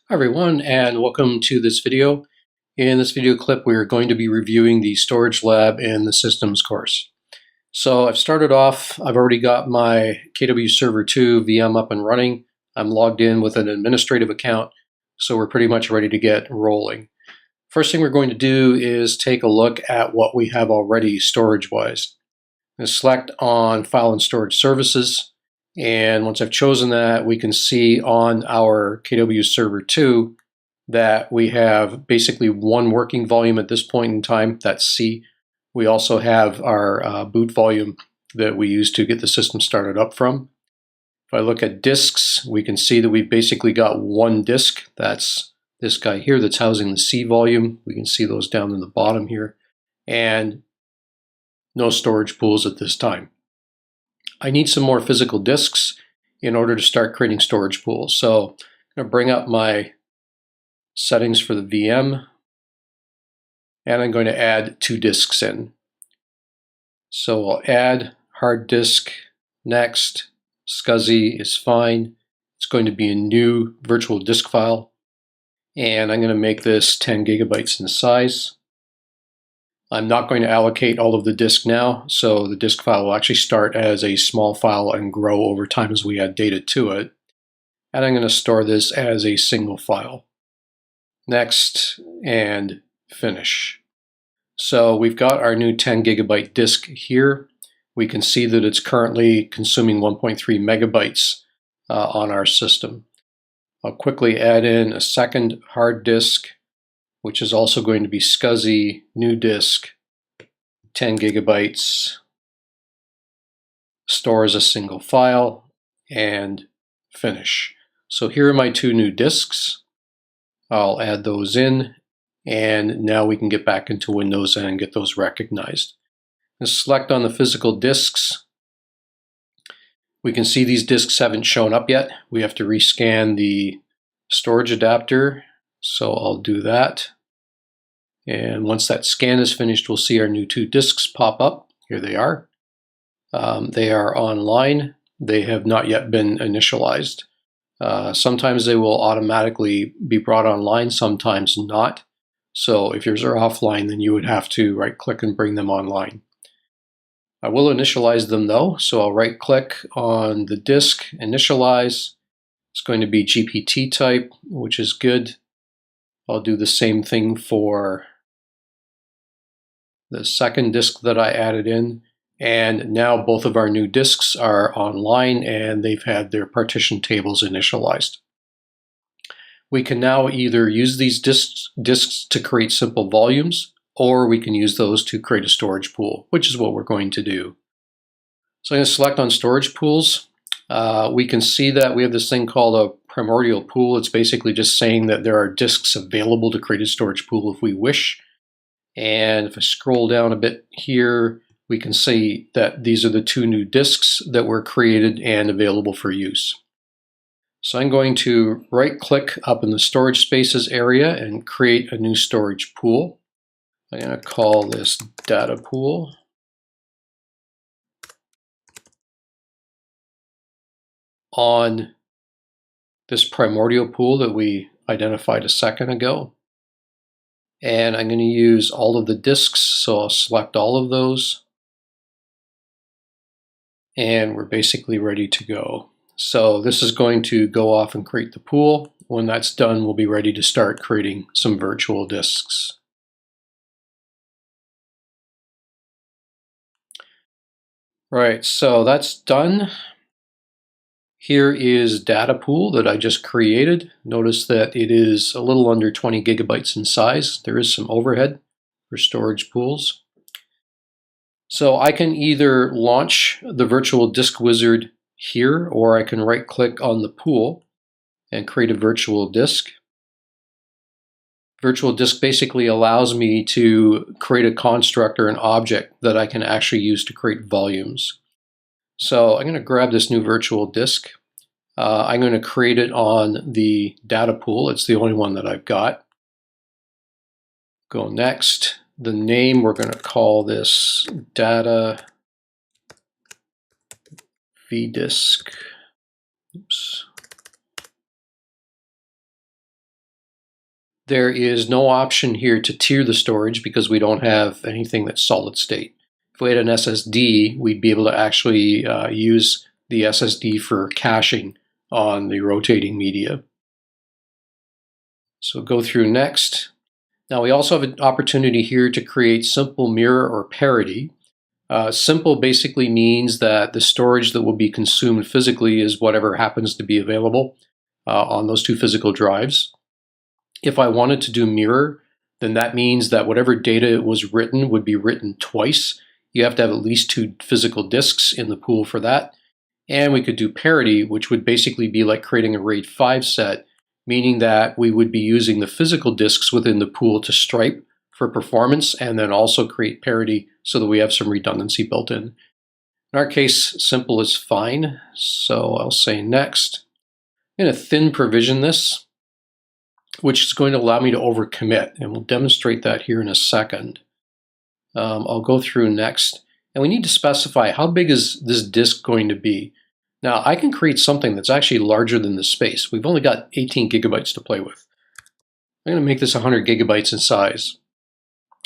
Hi everyone, and welcome to this video. In this video clip, we're going to be reviewing the storage lab in the systems course. So I've started off, I've already got my KW Server 2 VM up and running. I'm logged in with an administrative account, so we're pretty much ready to get rolling. First thing we're going to do is take a look at what we have already storage-wise. I'm going to select on File and Storage Services, and once I've chosen that, we can see on our KW Server 2 that we have basically one working volume at this point in time, that's C. We also have our boot volume that we use to get the system started up from. If I look at disks, we can see that we've basically got one disk. That's this guy here that's housing the C volume. We can see those down in the bottom here. And no storage pools at this time. I need some more physical disks in order to start creating storage pools. So I'm going to bring up my settings for the VM, and I'm going to add 2 disks in. So I'll add hard disk next. SCSI is fine. It's going to be a new virtual disk file, and I'm going to make this 10 gigabytes in size. I'm not going to allocate all of the disk now, so the disk file will actually start as a small file and grow over time as we add data to it. And I'm going to store this as a single file. Next, and finish. So we've got our new 10 gigabyte disk here. We can see that it's currently consuming 1.3 megabytes on our system. I'll quickly add in a second hard disk, which is also going to be SCSI, new disk, 10 gigabytes, store as a single file, and finish. So here are my 2 new disks. I'll add those in, and now we can get back into Windows and get those recognized. And select on the physical disks. We can see these disks haven't shown up yet. We have to rescan the storage adapter, so I'll do that. And once that scan is finished, we'll see our new 2 disks pop up. Here they are. They are online. They have not yet been initialized. Sometimes they will automatically be brought online, sometimes not. So if yours are offline, then you would have to right-click and bring them online. I will initialize them though, so I'll right-click on the disk, initialize. It's going to be GPT type, which is good. I'll do the same thing for the second disk that I added in. And now both of our new disks are online and they've had their partition tables initialized. We can now either use these disks to create simple volumes, or we can use those to create a storage pool, which is what we're going to do. So I'm going to select on storage pools. We can see that we have this thing called a primordial pool. It's basically just saying that there are disks available to create a storage pool if we wish. And if I scroll down a bit here, we can see that these are the 2 new disks that were created and available for use. So I'm going to right-click up in the storage spaces area and create a new storage pool. I'm going to call this data pool. On this primordial pool that we identified a second ago. And I'm going to use all of the disks, so I'll select all of those. And we're basically ready to go. So this is going to go off and create the pool. When that's done, we'll be ready to start creating some virtual disks. Right, so that's done. Here is data pool that I just created. Notice that it is a little under 20 gigabytes in size. There is some overhead for storage pools. So I can either launch the virtual disk wizard here, or I can right-click on the pool and create a virtual disk. Virtual disk basically allows me to create a construct or an object that I can actually use to create volumes. So I'm going to grab this new virtual disk. I'm going to create it on the data pool. It's the only one that I've got. Go next. The name, we're going to call this data vdisk. Oops. There is no option here to tier the storage because we don't have anything that's solid state. If we had an SSD, we'd be able to actually use the SSD for caching on the rotating media. So go through next. Now we also have an opportunity here to create simple mirror or parity. Simple basically means that the storage that will be consumed physically is whatever happens to be available on those two physical drives. If I wanted to do mirror, then that means that whatever data was written would be written twice. You have to have at least 2 physical disks in the pool for that. And we could do parity, which would basically be like creating a RAID 5 set, meaning that we would be using the physical disks within the pool to stripe for performance and then also create parity so that we have some redundancy built in. In our case, simple is fine, so I'll say next. I'm going to thin provision this, which is going to allow me to overcommit, and we'll demonstrate that here in a second. I'll go through next, and we need to specify how big is this disk going to be. Now, I can create something that's actually larger than this space. We've only got 18 gigabytes to play with. I'm going to make this 100 gigabytes in size.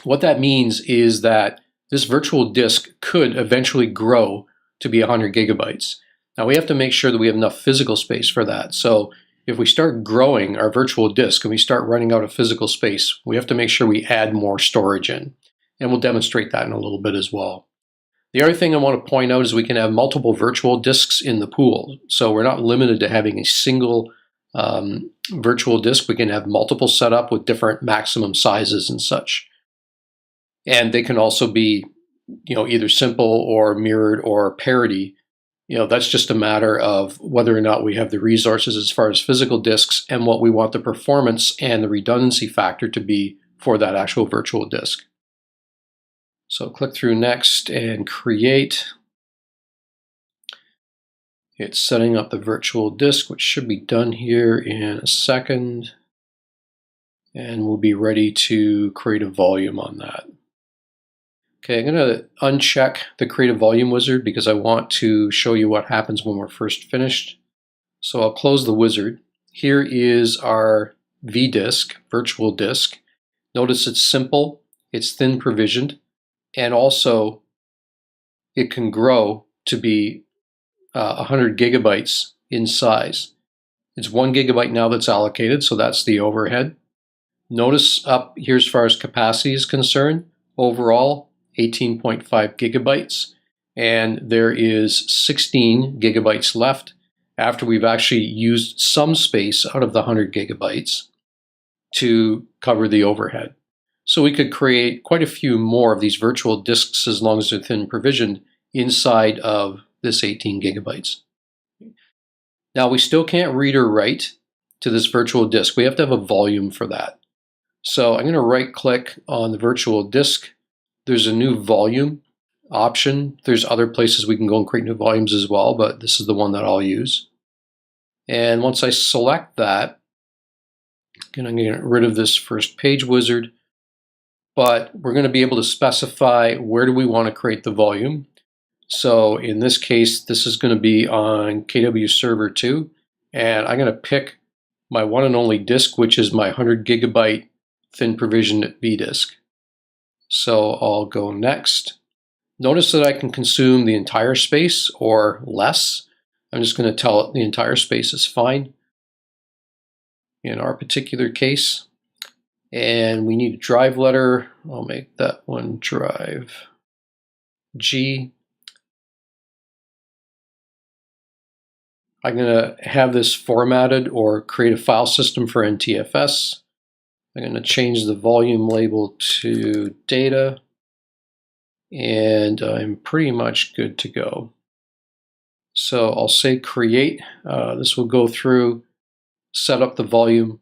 What that means is that this virtual disk could eventually grow to be 100 gigabytes. Now, we have to make sure that we have enough physical space for that. So if we start growing our virtual disk and we start running out of physical space, we have to make sure we add more storage in. And we'll demonstrate that in a little bit as well. The other thing I want to point out is we can have multiple virtual disks in the pool. So we're not limited to having a single virtual disk. We can have multiple set up with different maximum sizes and such. And they can also be, either simple or mirrored or parity. That's just a matter of whether or not we have the resources as far as physical disks and what we want the performance and the redundancy factor to be for that actual virtual disk. So click through next and create. It's setting up the virtual disk, which should be done here in a second. And we'll be ready to create a volume on that. Okay, I'm going to uncheck the Create a Volume wizard because I want to show you what happens when we're first finished. So I'll close the wizard. Here is our vDisk, virtual disk. Notice it's simple, it's thin provisioned, and also it can grow to be 100 gigabytes in size. It's 1 gigabyte now that's allocated, so that's the overhead. Notice up here as far as capacity is concerned, overall 18.5 gigabytes, and there is 16 gigabytes left after we've actually used some space out of the 100 gigabytes to cover the overhead. So we could create quite a few more of these virtual disks as long as they're thin provisioned inside of this 18 gigabytes. Now we still can't read or write to this virtual disk. We have to have a volume for that. So I'm going to right click on the virtual disk. There's a new volume option. There's other places we can go and create new volumes as well, but this is the one that I'll use. And once I select that, I'm going to get rid of this first page wizard, but we're going to be able to specify where do we want to create the volume. So in this case, this is going to be on KW Server 2, and I'm going to pick my one and only disk, which is my 100 gigabyte thin provisioned vDisk. So I'll go next. Notice that I can consume the entire space or less. I'm just going to tell it the entire space is fine in our particular case. And we need a drive letter. I'll make that one drive G. I'm going to have this formatted or create a file system for NTFS. I'm going to change the volume label to data, and I'm pretty much good to go. So I'll say create. This will go through, set up the volume,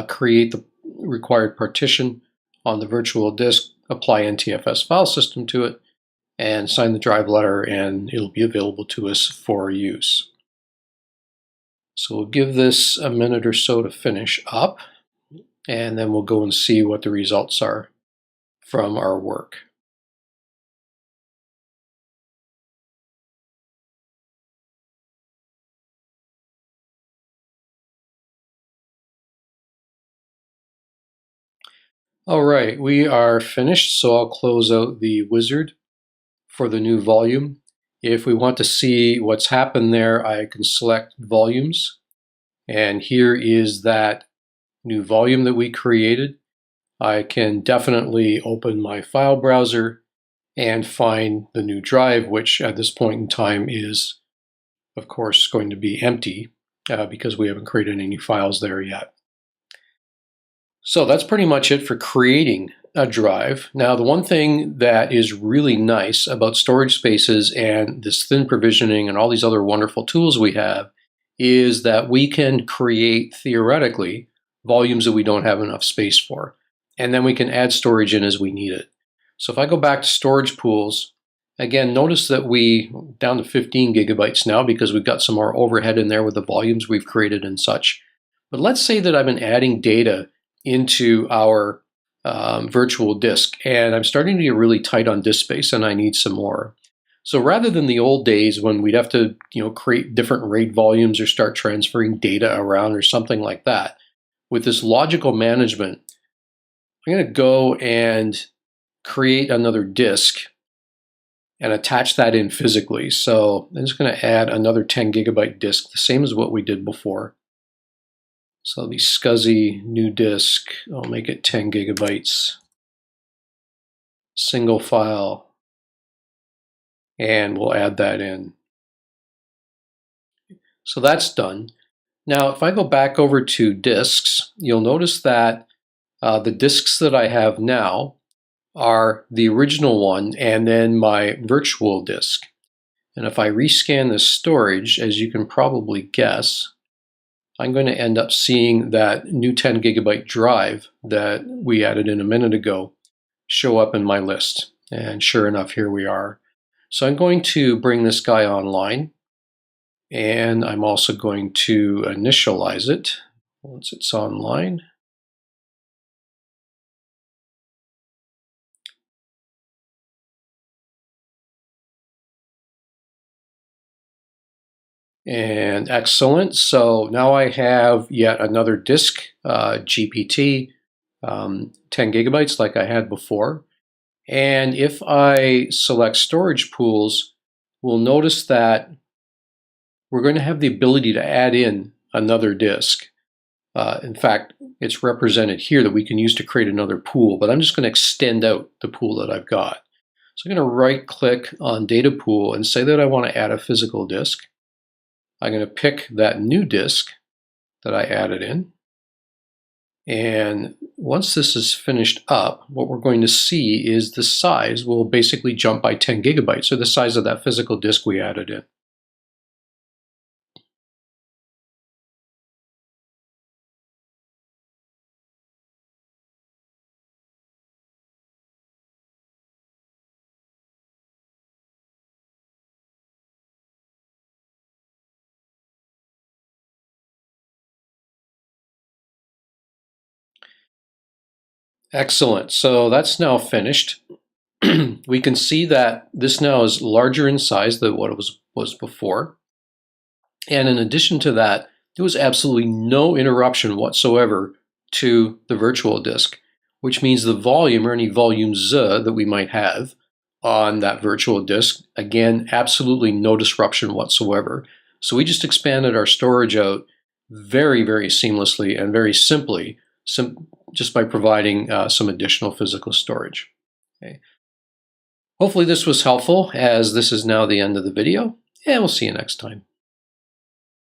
create the required partition on the virtual disk, apply NTFS file system to it, and sign the drive letter, and it'll be available to us for use. So we'll give this a minute or so to finish up, and then we'll go and see what the results are from our work. All right, we are finished, so I'll close out the wizard for the new volume. If we want to see what's happened there, I can select volumes, and here is that new volume that we created. I can definitely open my file browser and find the new drive, which at this point in time is, of course, going to be empty because we haven't created any files there yet. So that's pretty much it for creating a drive. Now, the one thing that is really nice about storage spaces and this thin provisioning and all these other wonderful tools we have is that we can create, theoretically, volumes that we don't have enough space for. And then we can add storage in as we need it. So if I go back to storage pools, again, notice that we down to 15 gigabytes now because we've got some more overhead in there with the volumes we've created and such. But let's say that I've been adding data into our virtual disk, and I'm starting to get really tight on disk space and I need some more. So rather than the old days when we'd have to create different RAID volumes or start transferring data around or something like that, with this logical management, I'm going to go and create another disk and attach that in physically. So I'm just going to add another 10 gigabyte disk, the same as what we did before. So the SCSI new disk, I'll make it 10 gigabytes, single file, and we'll add that in. So that's done. Now, if I go back over to disks, you'll notice that the disks that I have now are the original one and then my virtual disk. And if I rescan this storage, as you can probably guess, I'm going to end up seeing that new 10 gigabyte drive that we added in a minute ago show up in my list. And sure enough, here we are. So I'm going to bring this guy online, and I'm also going to initialize it once it's online. And excellent. So now I have yet another disk, GPT, 10 gigabytes like I had before. And if I select storage pools, we'll notice that we're going to have the ability to add in another disk. In fact, it's represented here that we can use to create another pool, but I'm just going to extend out the pool that I've got. So I'm going to right click on data pool and say that I want to add a physical disk. I'm going to pick that new disk that I added in. And once this is finished up, what we're going to see is the size will basically jump by 10 gigabytes, or the size of that physical disk we added in. Excellent. So that's now finished. We can see that this now is larger in size than what it was before. And in addition to that, there was absolutely no interruption whatsoever to the virtual disk, which means the volume or any volumes that we might have on that virtual disk, again, absolutely no disruption whatsoever. So we just expanded our storage out very, very seamlessly and very simply, just by providing some additional physical storage. Okay. Hopefully this was helpful, as this is now the end of the video, and we'll see you next time.